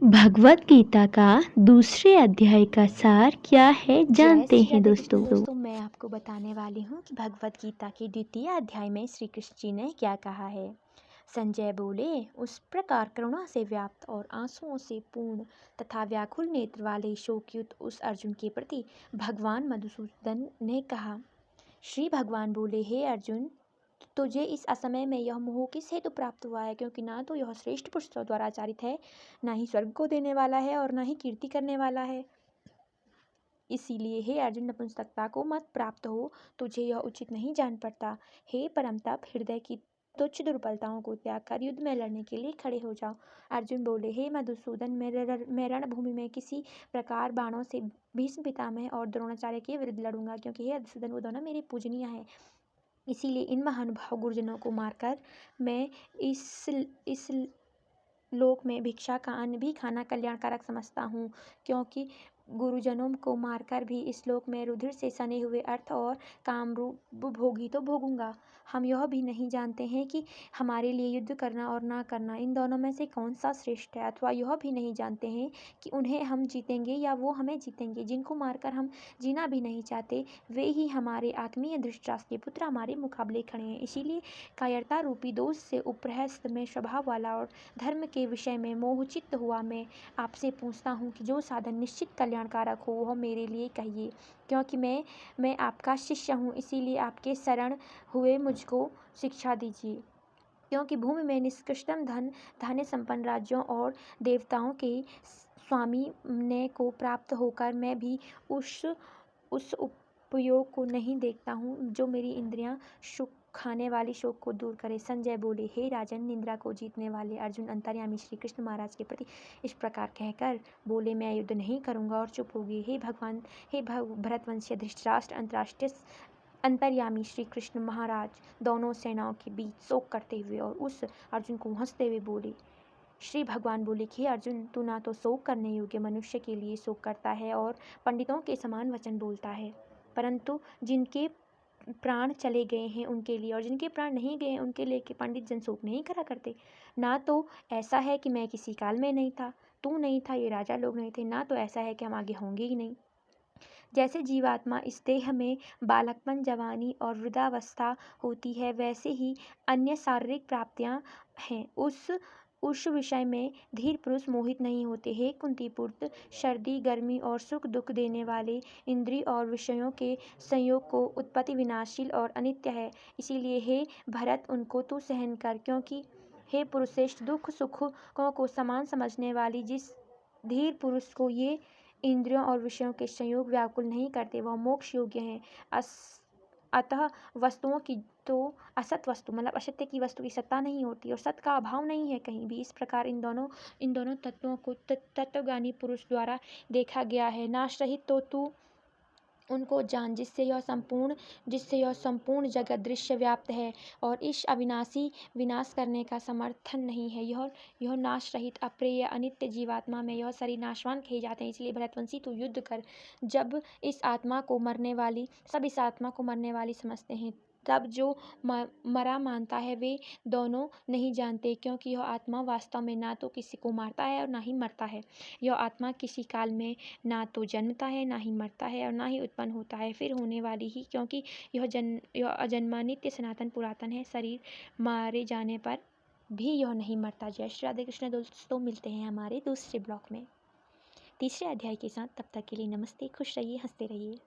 भगवत गीता का दूसरे अध्याय का सार क्या है जय जानते श्री हैं राधे कृष्ण दोस्तों। दोस्तों, मैं आपको बताने वाली हूँ कि भगवत गीता के द्वितीय अध्याय में श्री कृष्ण जी ने क्या कहा है। संजय बोले, उस प्रकार करुणा से व्याप्त और आंसुओं से पूर्ण तथा व्याकुल नेत्र वाले शोकयुक्त उस अर्जुन के प्रति भगवान मधुसूदन ने कहा। श्री भगवान बोले, हे अर्जुन, तुझे इस असमय में यह मोह किस हेतु प्राप्त हुआ है, क्योंकि ना तो यह श्रेष्ठ पुरुषों द्वारा आचरित है, ना ही स्वर्ग को देने वाला है और ना ही कीर्ति करने वाला है। इसीलिए हे अर्जुन, नपुंसकता को मत प्राप्त हो, तुझे यह उचित नहीं जान पड़ता। हे परम तप, हृदय की तुच्छ दुर्बलताओं को त्याग कर युद्ध में लड़ने के लिए खड़े हो जाओ। अर्जुन बोले, हे मधुसूदन, मैं रणभूमि में किसी प्रकार बाणों से भीष्म पितामह और द्रोणाचार्य के विरुद्ध लड़ूंगा, क्योंकि हे मधुसूदन, वो दोनों मेरे पूजनीय हैं। इसीलिए इन महानुभाव गुरुजनों को मारकर मैं इस लोक में भिक्षा का अन्न भी खाना कल्याणकारक समझता हूँ, क्योंकि गुरुजनों को मारकर भी इस लोक में रुधिर से सने हुए अर्थ और कामरूप भोगी तो भोगूंगा। हम यह भी नहीं जानते हैं कि हमारे लिए युद्ध करना और ना करना, इन दोनों में से कौन सा श्रेष्ठ है, अथवा यह भी नहीं जानते हैं कि उन्हें हम जीतेंगे या वो हमें जीतेंगे। जिनको मारकर हम जीना भी नहीं चाहते, वे ही हमारे आत्मीय धृतराष्ट्र के पुत्र हमारे मुकाबले खड़े हैं। इसीलिए कायरता रूपी दोष से उपरहस्त में स्वभाव वाला और धर्म के विषय में मोहचित्त हुआ मैं आपसे पूछता हूँ कि जो साधन निश्चित कल्याणकारक हो वह मेरे लिए कहिए, क्योंकि मैं आपका शिष्य हूँ। इसीलिए आपके शरण हुए मुझको शिक्षा दीजिए, क्योंकि भूमि में निष्कृष्टम धन धान्य संपन्न राज्यों और देवताओं के स्वामी ने को प्राप्त होकर मैं भी उस उपयोग को नहीं देखता हूँ जो मेरी इंद्रियां सुख खाने वाली शोक को दूर करे। संजय बोले, हे राजन, निंद्रा को जीतने वाले अर्जुन अंतर्यामी श्री कृष्ण महाराज के प्रति इस प्रकार कहकर बोले, मैं युद्ध नहीं करूंगा और चुप हो गए। हे भगवान, हे भरतवंशीय धृतराष्ट्र अंतर्यामी श्री कृष्ण महाराज दोनों सेनाओं के बीच शोक करते हुए और उस अर्जुन को हंसते हुए बोले। श्री भगवान बोले कि अर्जुन, तू ना तो शोक करने योग्य मनुष्य के लिए शोक करता है और पंडितों के समान वचन बोलता है, परंतु जिनके प्राण चले गए हैं उनके लिए और जिनके प्राण नहीं गए हैं उनके लिए कि पंडित जन शोक नहीं करा करते। ना तो ऐसा है कि मैं किसी काल में नहीं था, तू नहीं था, ये राजा लोग नहीं थे, ना तो ऐसा है कि हम आगे होंगे ही नहीं। जैसे जीवात्मा इस देह में बालकपन, जवानी और वृद्धावस्था होती है, वैसे ही अन्य शारीरिक प्राप्तियां हैं। उस विषय में धीर पुरुष मोहित नहीं होते। हे कुंती पुत्र, सर्दी, गर्मी और सुख दुख देने वाले इंद्रिय और विषयों के संयोग को उत्पत्ति विनाशील और अनित्य है। इसीलिए हे भरत, उनको तू सहन कर, क्योंकि हे पुरुषेष्ठ, दुख सुखों को समान समझने वाली जिस धीर पुरुष को ये इंद्रियों और विषयों के संयोग व्याकुल नहीं करते, वह मोक्ष योग्य है। अतः वस्तुओं की तो असत वस्तु मतलब असत्य की वस्तु की सत्ता नहीं होती और सत्य का अभाव नहीं है कहीं भी। इस प्रकार इन दोनों तत्वों को तत्वज्ञानी पुरुष द्वारा देखा गया है। नाश रहित तो तू उनको जान, जिससे यह संपूर्ण जगत दृश्य व्याप्त है और इस अविनाशी विनाश करने का समर्थन नहीं है। यह नाश रहित अप्रिय अनित्य जीवात्मा में यह शरीर नाशवान कहे जाते हैं। इसलिए भरतवंशी, तू युद्ध कर। सब इस आत्मा को मरने वाली समझते हैं, तब जो मरा मानता है वे दोनों नहीं जानते, क्योंकि यह आत्मा वास्तव में ना तो किसी को मारता है और ना ही मरता है। यह आत्मा किसी काल में ना तो जन्मता है, ना ही मरता है और ना ही उत्पन्न होता है, फिर होने वाली ही, क्योंकि यह अजन्मा नित्य सनातन पुरातन है। शरीर मारे जाने पर भी यह नहीं मरता। जय श्री राधे कृष्ण दोस्तों, मिलते हैं हमारे दूसरे ब्लॉग में तीसरे अध्याय के साथ। तब तक के लिए नमस्ते, खुश रहिए, हंसते रहिए।